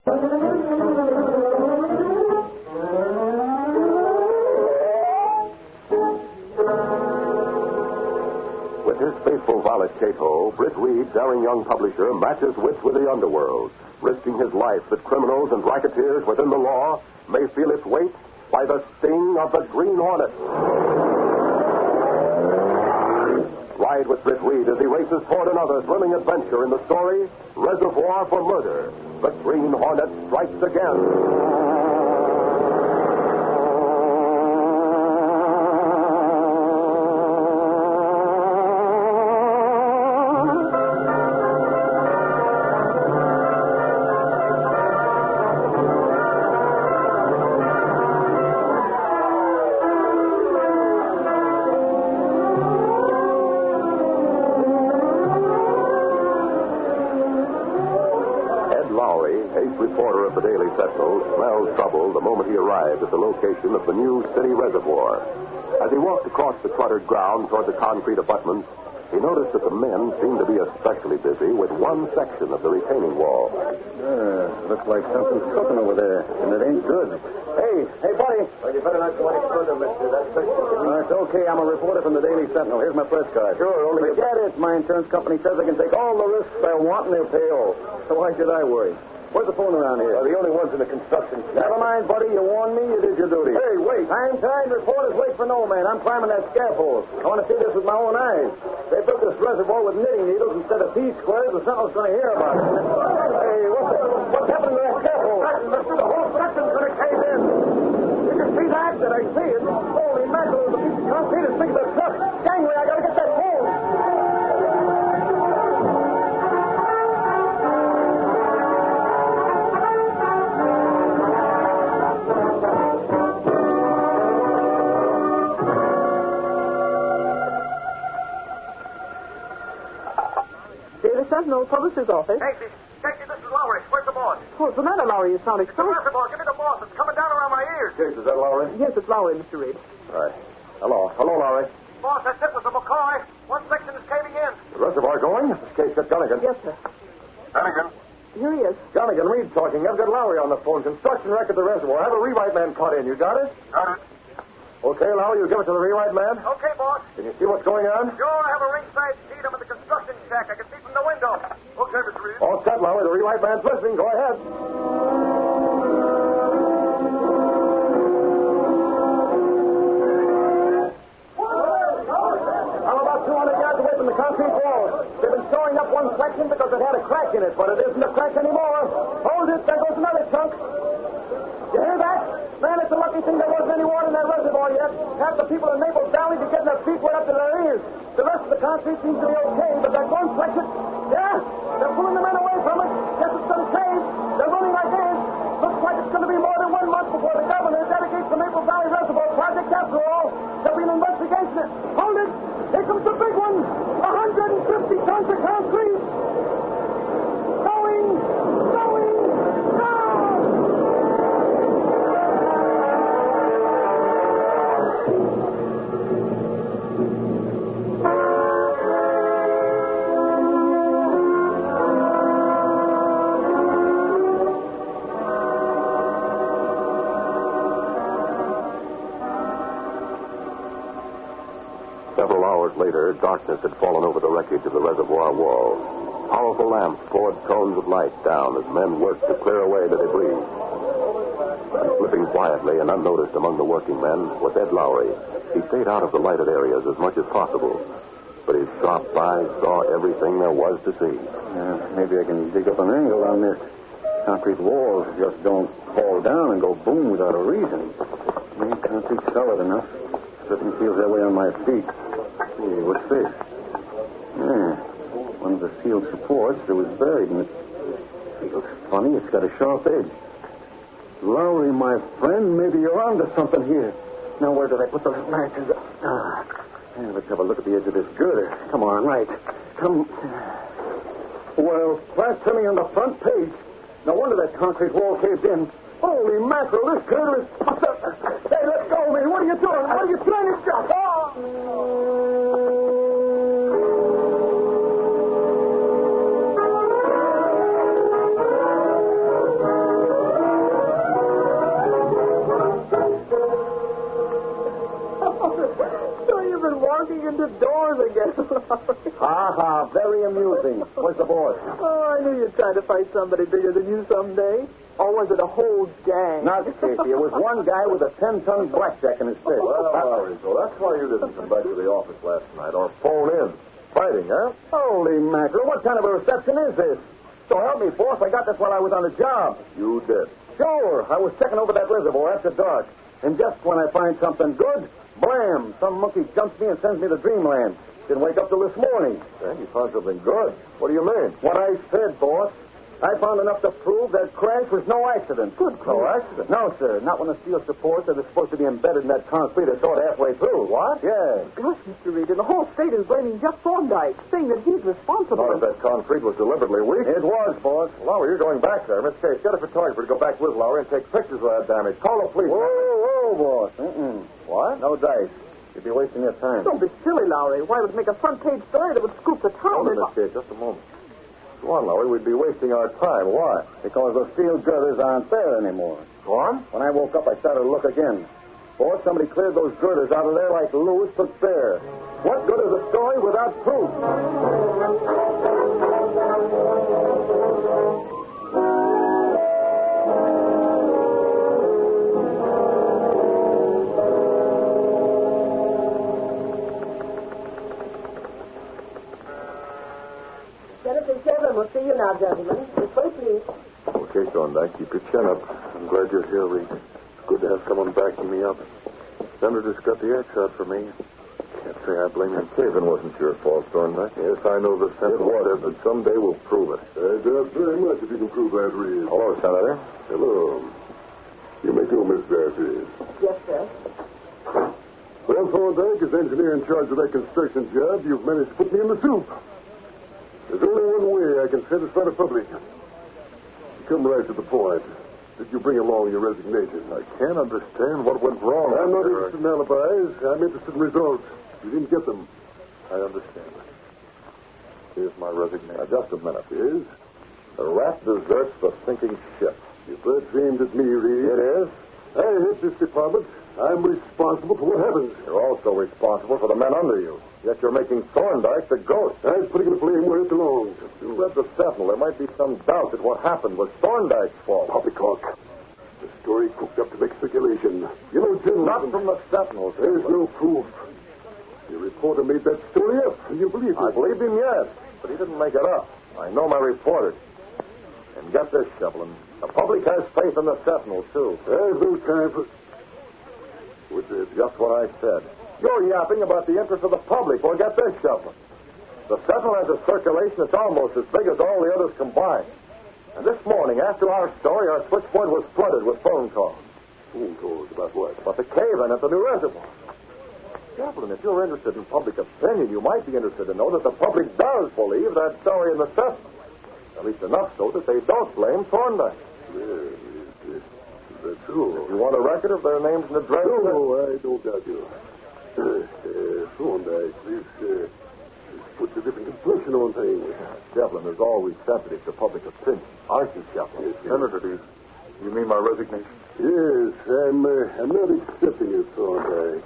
With his faithful valet Kato, Britt Reid, daring young publisher, matches wits with the underworld, risking his life that criminals and racketeers within the law may feel its weight by the sting of the Green Hornet. Ride with Britt Reid as he races toward another thrilling adventure in the story, Reservoir for Murder. The Green Hornet strikes again. Reporter of the Daily Sentinel smelled trouble the moment he arrived at the location of the new city reservoir. As he walked across the cluttered ground toward the concrete abutments, he noticed that the men seemed to be especially busy with one section of the retaining wall. Looks like something's cooking over there, and it ain't good. Hey, buddy. Well, you better not go any further, mister. That's It's okay. I'm a reporter from the Daily Sentinel. Here's my press card. Sure, only... Forget it. My insurance company says I can take all the risks I want and they'll pay all. So why should I worry? Where's the phone around here? The only ones in the construction shack. Never mind, buddy. You warned me. You did your duty. Hey, wait. Time. Reporters wait for no man. I'm climbing that scaffold. I want to see this with my own eyes. They built this reservoir with knitting needles instead of P-squares. The Sentinel's going to hear about it. Hey, what's happening to that scaffold? The whole section's going to cave in. You can see that? Did I see it? Holy mackerel. The piece of concrete as big as a truck. Gangway, I got to get that pole. Sentinel, publisher's office. Hey, Detective, this is Lowry. Where's the boss? What's the matter, Lowry? You sound The excited. reservoir. Give me the boss. It's coming down around my ears. Case, is that Lowry? Yes, it's Lowry, Mr. Reid. All right. Hello, Lowry. Boss, that's it with the McCoy. One section is caving in. The reservoir going? This case got Gunnigan. Yes, sir. Gunnigan. Here he is. Gunnigan, Reed talking. I've got Lowry on the phone. Construction wreck at the reservoir. Have a rewrite man cut in. You got it? Got it. Okay, Lowry, you give it to the rewrite man. Okay, boss. Can you see what's going on? Sure, I have a ringside seat up at the construction shack. I can see from the window. Okay, Mr. Reed. All set, Lowry. The rewrite man's listening. Go ahead. I'm about 200 yards away from the concrete walls. They've been shoring up one section because it had a crack in it, but it isn't a crack anymore. Hold it. There goes another chunk. You hear that? Man, it's a lucky thing there wasn't any water in that reservoir yet. Half the people in Maple Valley be getting their feet wet up to their ears. The rest of the concrete seems to be okay, but that one section, yeah, they're pulling the men away from it. Guess it's going to cave. They're running like ants. Looks like it's going to be more than 1 month before the governor dedicates the Maple Valley Reservoir project after all. There'll be an investigation. Hold it. Here comes the big one. 150 tons of concrete. Going now! Several hours later, darkness had fallen over the wreckage of the reservoir wall. Powerful lamps poured cones of light down as men worked to clear away the debris. And slipping quietly and unnoticed among the working men was Ed Lowry. He stayed out of the lighted areas as much as possible, but his sharp eyes saw everything there was to see. Maybe I can dig up an angle on this. Concrete walls just don't fall down and go boom without a reason. Concrete's solid enough. Certainly feels that way on my feet. Hey, what's this? One of the sealed supports that was buried in it. Feels funny. It's got a sharp edge. Lowry, my friend, maybe you're onto something here. Now, where did I put those matches? Let's have a look at the edge of this girder. Come on, right. Come. Well, flash telling on the front page. No wonder that concrete wall caved in. Holy mackerel, this girder is... Hey, let go of me. What are you doing? What are you trying to do? walking into doors again, Lowry. Ha, very amusing. Where's the boss? Oh, I knew you'd try to fight somebody bigger than you someday. Or was it a whole gang? Not Casey. It was one guy with a 10-ton blackjack in his fist. Well, Lowry, so that's why you didn't come back to the office last night or phone in. Fighting, huh? Holy mackerel, what kind of a reception is this? So help me, boss, I got this while I was on the job. You did. Sure, I was checking over that reservoir after dark. And just when I find something good, blam, some monkey jumps me and sends me to dreamland. Didn't wake up till this morning. And you found something good. What do you mean? What I said, boss. I found enough to prove that crash was no accident. Good No grief. accident. No, sir. Not when the steel supports that are supposed to be embedded in that concrete are sort of halfway through. What? Yeah. Gosh, Mr. Reid, and the whole state is blaming Jeff Thorndyke, saying that he's responsible. Not if that concrete was deliberately weak. It was, boss. Lowry, you're going back there. Miss Case, get a photographer to go back with Lowry and take pictures of that damage. Call the police. Whoa, boss. What? No dice. You'd be wasting your time. Don't be silly, Lowry. Why would it make a front-page story that would scoop the town? Hold it, Miss Case, just a moment. Go on, Lowry. We'd be wasting our time. Why? Because the steel girders aren't there anymore. Go on. When I woke up, I started to look again. Boss, somebody cleared those girders out of there like Lewis took bear. What good is a story without proof? Jennifer Seven will see you now, gentlemen. This way, please. Okay, Thorndyke, keep your chin up. I'm glad you're here, Reed. It's good to have someone backing me up. Senator just got the axe out for me. Can't say I blame him. Cave-in wasn't your fault, Thorndyke. Yes, I know the Sentinel said, but someday we'll prove it. I doubt very much if you can prove that, Reed. Hello, Senator. Hello. You may do, Miss Darcy. Yes, sir. Well, Thorndyke, as engineer in charge of that construction job, you've managed to put me in the soup. There's only one way I can satisfy the public. Come right to the point. Did you bring along your resignation? I can't understand what went wrong. I'm not Sir. interested in alibis. I'm interested in results. You didn't get them. I understand. Here's my resignation. Now, just a minute. Yes? The rat deserts the sinking ship. If that's aimed at me, Reed. It is? I head this department. I'm responsible for what happens. You're also responsible for the men under you. Yet you're making Thorndyke the ghost. I'm putting the blame where it belongs. You read the Sentinel. There might be some doubt that what happened was Thorndyke's fault. Poppycock. The story cooked up to make speculation. You know, General... Not from the Sentinel. There's no proof. Your reporter made that story up, and you believe it. I believed him, yes. But he didn't make it up. I know my reporters. And get this, Shevlin. The public has faith in the Sentinel, too. There's no time for... What's it? Just what I said. You're yapping about the interest of the public. Well, get this, Shevlin. The Sentinel has a circulation that's almost as big as all the others combined. And this morning, after our story, our switchboard was flooded with phone calls. Phone calls about what? About the cave-in at the new reservoir. Shevlin, if you're interested in public opinion, you might be interested to know that the public does believe that story in the Sentinel. At least enough so that they don't blame Thorndyke. Is that true? You want a record of their names and addresses? No, I don't doubt you. Thorndyke, this puts a different complexion on things. Shevlin is always sensitive to public opinion. Aren't you, Shevlin? Yes, Senator, do you mean my resignation? Yes, I'm not accepting it, Thorndyke.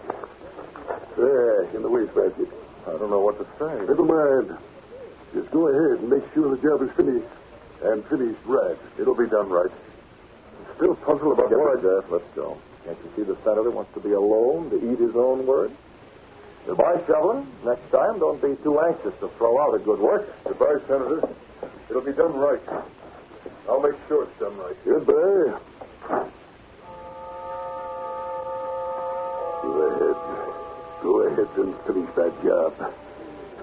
There, in the wastebasket. I don't know what to say. Never mind. Just go ahead and make sure the job is finished. And finished right. It'll be done right. I'm still puzzled about what... Jeff, let's go. Can't you see the senator wants to be alone to eat his own words? Goodbye, Shevlin. Next time, don't be too anxious to throw out a good work. Goodbye, Senator. It'll be done right. I'll make sure it's done right. Goodbye. Go ahead and finish that job.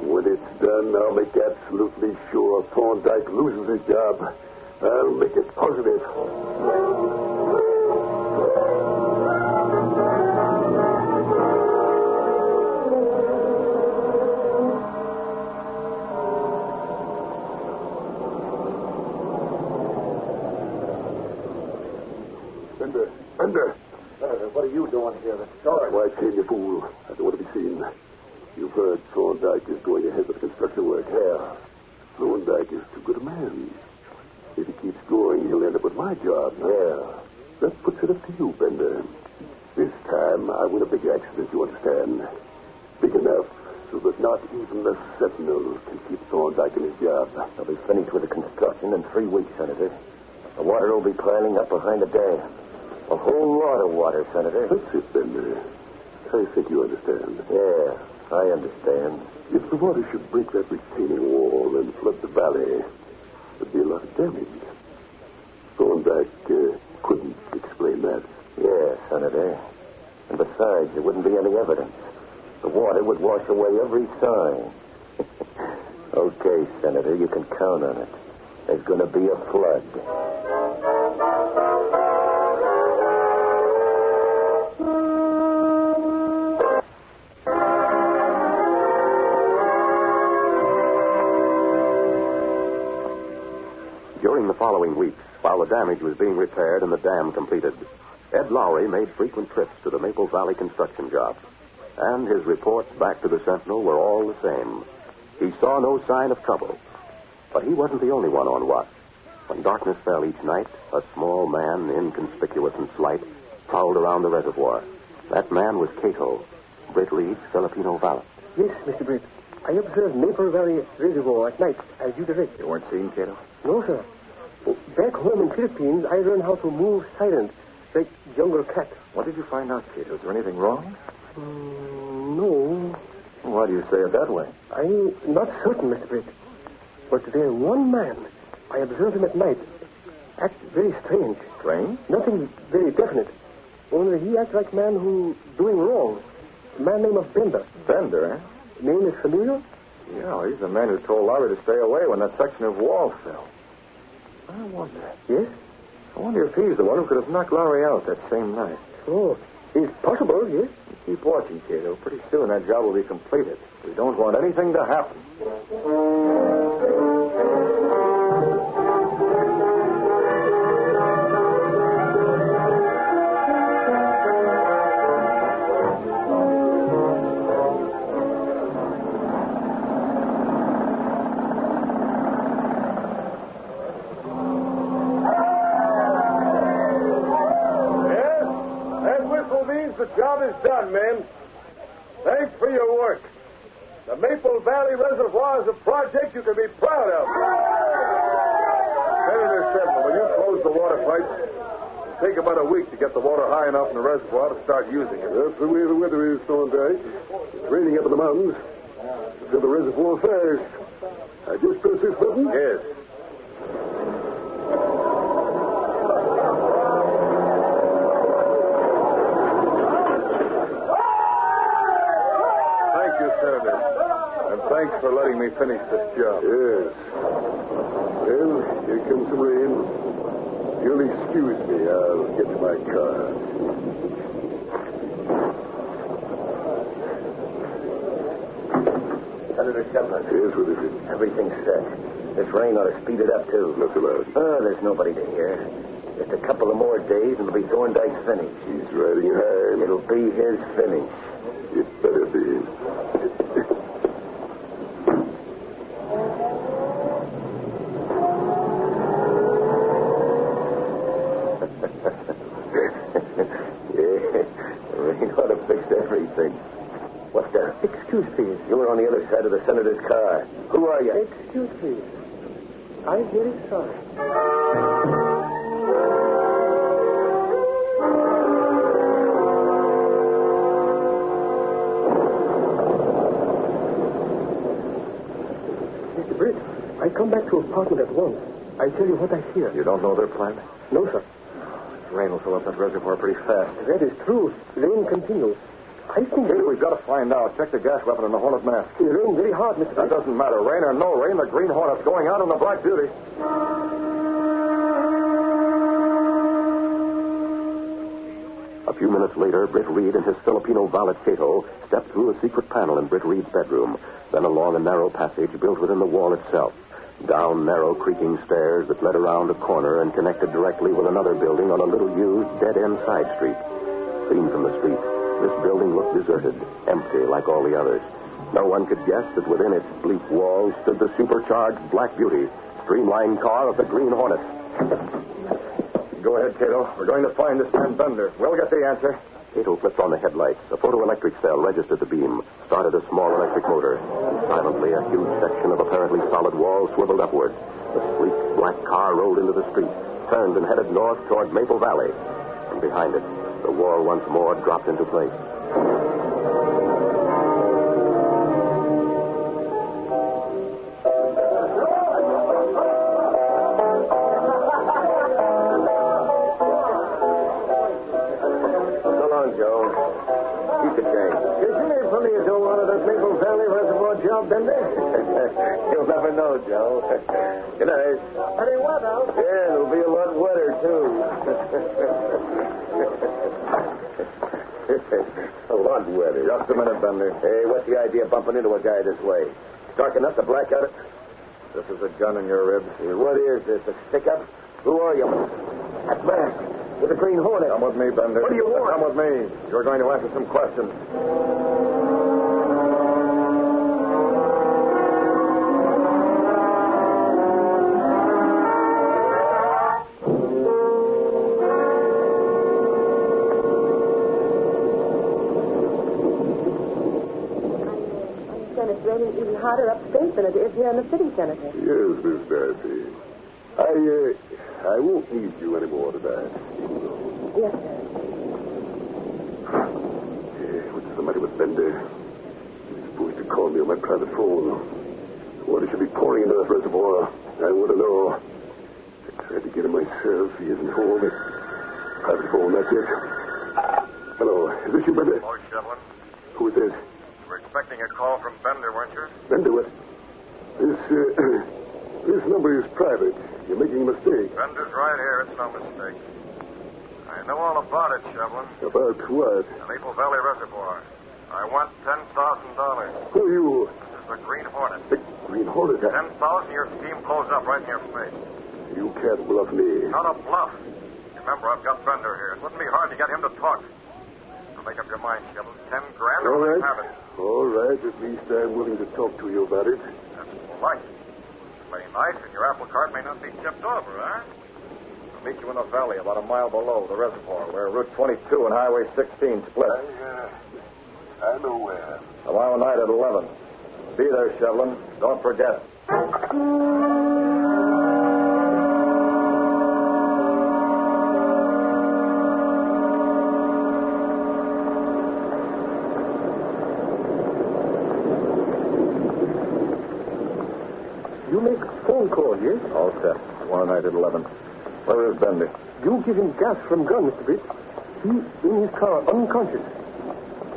When it's done, I'll make absolutely sure Thorndyke loses his job. I'll make it positive. Bender. What are you doing here? The story. Why can't you fool? I don't want to be seen. You've heard Thorndyke is going ahead with the construction work. Yeah. Thorndyke is too good a man. If he keeps going, he'll end up with my job. Yeah. That puts it up to you, Bender. This time, I win a big accident, you understand. Big enough so that not even the Sentinel can keep Thorndyke in his job. They'll be finished with the construction in 3 weeks, Senator. The water will be piling up behind the dam. A whole lot of water, Senator. That's it, Bender. I think you understand. Yeah, I understand. If the water should break that retaining wall and flood the valley, there'd be a lot of damage. Thorndyke couldn't explain that. Yeah, Senator. And besides, there wouldn't be any evidence. The water would wash away every sign. Okay, Senator, you can count on it. There's going to be a flood. During the following weeks, while the damage was being repaired and the dam completed, Ed Lowry made frequent trips to the Maple Valley construction job. And his reports back to the Sentinel were all the same. He saw no sign of trouble. But he wasn't the only one on watch. When darkness fell each night, a small man, inconspicuous and slight, prowled around the reservoir. That man was Kato, Britt Reid's Filipino valet. Yes, Mr. Britt. I observed Maple Valley Reservoir at night, as you direct. You weren't seen, Kato? No, sir. Back home in Philippines, I learned how to move silent, like jungle cat. What did you find out, Kato? Is there anything wrong? No. Why do you say it that way? I'm not certain, Mr. Britt. But there's one man. I observed him at night. Act very strange. Strange? Nothing very definite. Only he acts like a man who's doing wrong. A man named Bender. Bender, eh? Name is familiar? Yeah, he's the man who told Larry to stay away when that section of wall fell. I wonder. Yes? I wonder if he's the one who could have knocked Larry out that same night. Oh, it's possible, yes. Keep watching, Kato. Pretty soon that job will be completed. We don't want anything to happen. The job is done, men. Thanks for your work. The Maple Valley Reservoir is a project you can be proud of. Senator Sentinel, when you close the water pipes, it'll take about a week to get the water high enough in the reservoir to start using it. That's the way the weather is, Thorndyke. It's raining up in the mountains. Fill the reservoir fast. I just press this button? Yes. And thanks for letting me finish this job. Yes. Well, here comes some rain. You'll excuse me. I'll get to my car. Senator Shepard. Yes, what is it? Everything's set. This rain ought to speed it up, too. Not so loud. Oh, there's nobody to hear. Just a couple of more days and it'll be Thorndyke's finish. He's riding hard. It'll be his finish. It better be. Everything. What's that? Excuse, please. You were on the other side of the senator's car. Who are you? Excuse, please. I'm very sorry. Mr. Britt, I come back to apartment at once. I tell you what I hear. You don't know their plan? No, sir. The rain will fill up that reservoir pretty fast. That is true. Rain continues. I think We've got to find out. Check the gas weapon and the Hornet mask. it rained very hard, Mr. That doesn't matter. Rain or no rain, the Green Hornet's going out on the Black Beauty. A few minutes later, Britt Reid and his Filipino valet Kato stepped through a secret panel in Britt Reid's bedroom, then along a narrow passage built within the wall itself, down narrow creaking stairs that led around a corner and connected directly with another building on a little-used, dead-end side street. Seen from the street, this building looked deserted, empty like all the others. No one could guess that within its bleak walls stood the supercharged Black Beauty, streamlined car of the Green Hornet. Go ahead, Kato. We're going to find this man Bender. We'll get the answer. Kato flipped on the headlights. A photoelectric cell registered the beam, started a small electric motor. Silently, a huge section of apparently solid wall swiveled upward. The sleek black car rolled into the street, turned and headed north toward Maple Valley. And behind it, the wall once more dropped into place. So long, Joe. Keep the change. Did you need plenty of dough out of that Maple Valley Reservoir job, didn't they? You'll never know, Joe. Good night. Pretty wet out. Yeah, it'll be a lot wetter, too. A lot wetter. Just a minute, Bender. Hey, what's the idea of bumping into a guy this way? Dark enough to black out it? This is a gun in your ribs. What is this, a stick-up? Who are you? That mask with the Green Hornet. Come with me, Bender. What do you want? Come with me. You're going to answer some questions. It's raining even harder upstate than it is here in the city, Senator. Yes, Miss Darcy. I won't need you anymore tonight. Yes, sir. What's the matter with Bender? He's supposed to call me on my private phone. Water should be pouring into that reservoir. I want to know. I tried to get him myself. He isn't home. Private phone, that's it. Hello, is this you, Bender? Hello, Shevlin. Who is this? You were expecting a call from Bender, weren't you? Bender, what? This number is private. You're making a mistake. Bender's right here. It's no mistake. I know all about it, Shevlin. About what? The Maple Valley Reservoir. I want $10,000. Who are you? This is the Green Hornet. The Green Hornet. 10,000, your scheme blows up right in your face. You can't bluff me. Not a bluff. Remember, I've got Bender here. It wouldn't be hard to get him to talk. So make up your mind, Shevlin. 10 grand All or right. have it. All right. At least I'm willing to talk to you about it. That's polite. Play nice, and your apple cart may not be tipped over, huh? I'll meet you in the valley about a mile below the reservoir, where Route 22 and Highway 16 split. I know where. Tomorrow night at 11. Be there, Shevlin. Don't forget. You make phone call, yes? All set. Tomorrow night at 11. Where is Bender? You give him gas from gun, Mr. Britt. He's in his car, unconscious.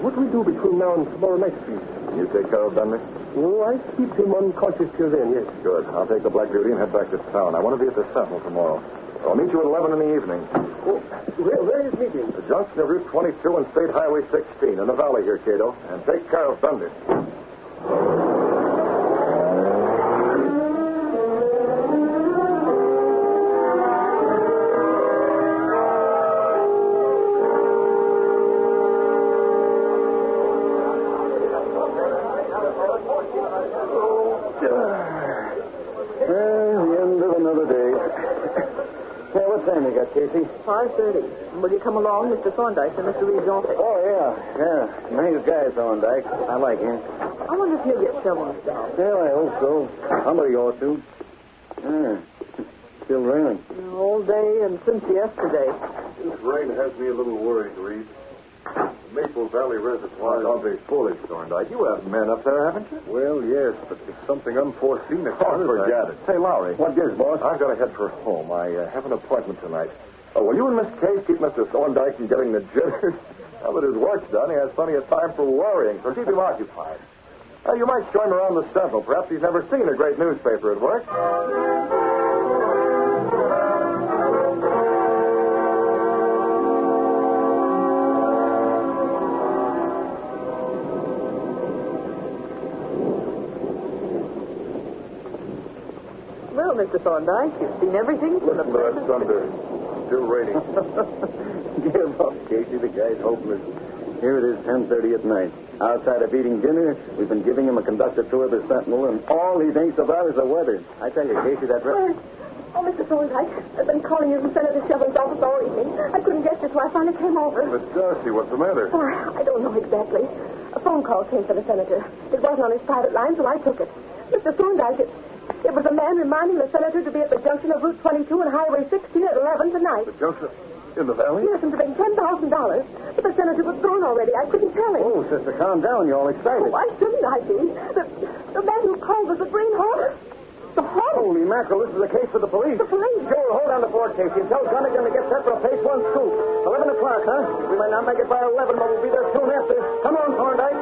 What we do between now and tomorrow night, please? You take care of Bender? Oh, I keep him unconscious till then, yes. Good. I'll take the black duty and head back to town. I want to be at the Sentinel tomorrow. I'll meet you at 11 in the evening. Oh, where is meeting? The junction of Route 22 and State Highway 16 in the valley here, Kato. And take care of Bender. Casey? 5:30. Will you come along, Mr. Thorndyke, to Mr. Reed's office? Oh, yeah. Nice guy, Thorndyke. I like him. I wonder if he'll get Shelton's job. Well, I hope so. Somebody ought to. Still raining. All day and since yesterday. This rain has me a little worried, Reed. Maple Valley Reservoir. Don't be foolish, Thorndyke. You have men up there, haven't you? Well, yes, but if something unforeseen occurs... forget it. Say, Lowry. What gives, boss? I've got to head for home. I have an appointment tonight. Oh, will you and Miss Case keep Mr. Thorndyke from getting the jitters? Now that his work's done, he has plenty of time for worrying, so keep him occupied. You might show him around the Sentinel. Perhaps he's never seen a great newspaper at work. Well, Mr. Thorndyke, you've seen everything from the Listen to that thunder. Still raining. Give up, Casey. The guy's hopeless. Here it is, 10:30 at night. Outside of eating dinner, we've been giving him a conductor tour of the Sentinel, and all he thinks about is the weather. I tell you, Casey, that... Oh, Mr. Thorndyke, I've been calling you from Senator Shevlin's office all evening. I couldn't get you, so I finally came over. Miss Darcy, what's the matter? Oh, I don't know exactly. A phone call came for the senator. It wasn't on his private line, so I took it. Mr. Thorndyke, it was a man reminding the senator to be at the junction of Route 22 and Highway 16 at 11 tonight. The junction? In the valley? Yes, and to pay $10,000. But the senator was gone already. I couldn't tell him. Oh, sister, calm down. You're all excited. Why shouldn't I be? The man who called was the Green Hornet. The Hornet? Holy mackerel, this is a case for the police. The police? Joel, hold on the Ford case. You tell Gunnigan to get set for a page 1 scoop. 11 o'clock, huh? We might not make it by 11, but we'll be there soon after. Come on, Thorndyke.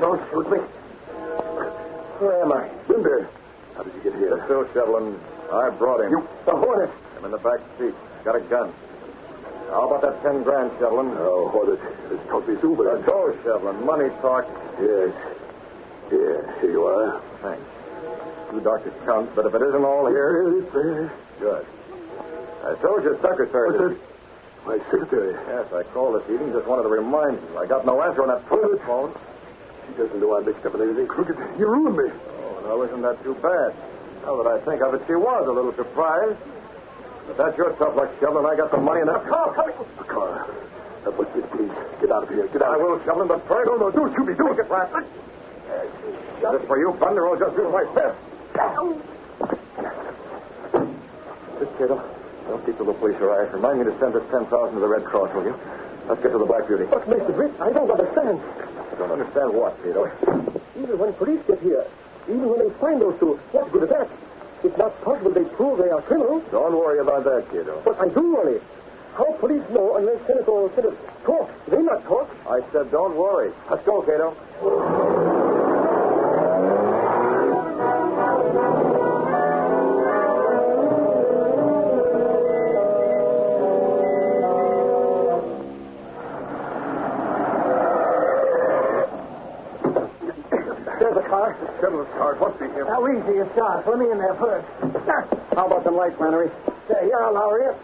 Don't shoot me. Where am I? In there. How did you get here? Phil Shevlin. I brought him. The Hornet. I'm in the back seat. Got a gun. How about that 10 grand, Shevlin? Oh, Hornet. Let's talk this over. Let's go, Shevlin. Money talk. Yes. Yeah, here you are. Thanks. You doctors count, but if it isn't all here... It's there. Good. I told your secretary... What's that? My secretary. Yes, I called this evening. Just wanted to remind you. I got no answer on that phone. She doesn't know I'm mixed up in anything crooked. You ruined me. Oh, no, isn't that too bad? Now that I think of it, she was a little surprised. But that's your tough luck, Shevlin. I got the money in that car coming. The car. What's this, please? Get out of here. Get out. I will, Shevlin, but first... No, don't shoot me. Don't get fast. This is for you, Thunder. I'll just use my fist. This Kato. Don't keep to the police or I. Remind me to send this 10,000 to the Red Cross, will you? Let's get to the Black Beauty. But, Mr. Britt, I don't understand. I don't understand what, Kato? Even when police get here, even when they find those two, what good is that? It's not possible they prove they are criminals. Don't worry about that, Kato. But I do worry. How police know unless Senator talk? They not talk. I said don't worry. Let's go, Kato. Shevlin's car. It must be him. How easy is Josh? Let me in there first. How about the light, Flannery? Say, yeah, Lowry.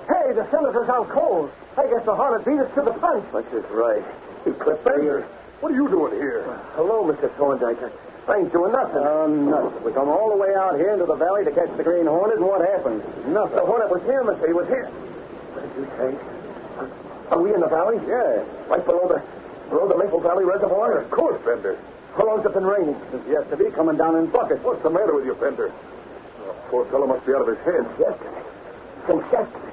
Hey, the senator's out cold. I guess the Hornet beat us to the punch. That's just right. He clipped Benzer, what are you doing here? Hello, Mr. Thorndyke. I ain't doing nothing. Nothing. We come all the way out here into the valley to catch the Green Hornet, and what happened? Nothing. The Hornet was here, mister. He was here. What did you say? Are we in the valley? Yeah. Right below the Maple Valley Reservoir? Of course, Bender. How long's it been raining? Since yesterday, coming down in buckets. What's the matter with you, Bender? Oh, poor fellow must be out of his head. Yesterday. Since yesterday.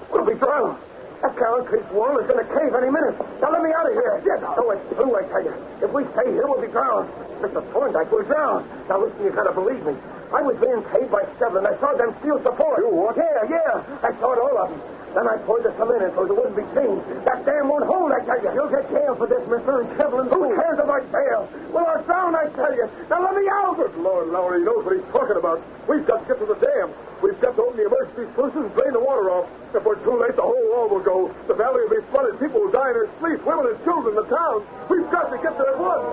We'll be drowned. That concrete wall is going to cave any minute. Now let me out of here. Get out. Oh, it's true, I tell you. If we stay here, we'll be drowned. Mr. Thorndyke will drown. Now listen, you got to believe me. I was being paid by Shevlin. I saw them steal support. You what? Yeah. I saw it, all of them. Then I poured the cement in so it wouldn't be seen. That dam won't hold, I tell you. You'll get jailed for this, mister, and Shevlin, who cares about jail? Well, I'll drown, I tell you. Now let me out. Good Lord, Lowry, he knows what he's talking about. We've got to get to the dam. We've got to open the emergency sluices and drain the water off. If we're too late, the whole wall will go. The valley will be flooded. People will die in their sleep. Women and children in the town. We've got to get there at once.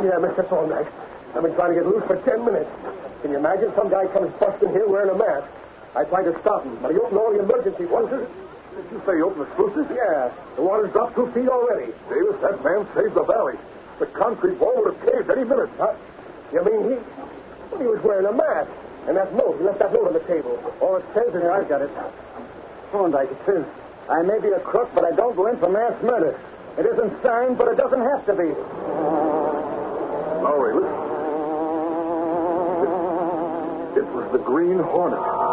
Yeah, Mr. Thorndyke. I've been trying to get loose for 10 minutes. Can you imagine some guy comes busting here wearing a mask? I tried to stop him, but he opened all the emergency ones. Did you say he opened the sluices? Yeah. The water's dropped 2 feet already. Davis, that man saved the valley. The concrete wall would have caved any minute. Huh? You mean he was wearing a mask. And that note, he left that note on the table. All it says is... I've got it. Thorndyke, it says, I may be a crook, but I don't go in for mass murder. It isn't signed, but it doesn't have to be. Lowry, listen. It was the Green Hornet.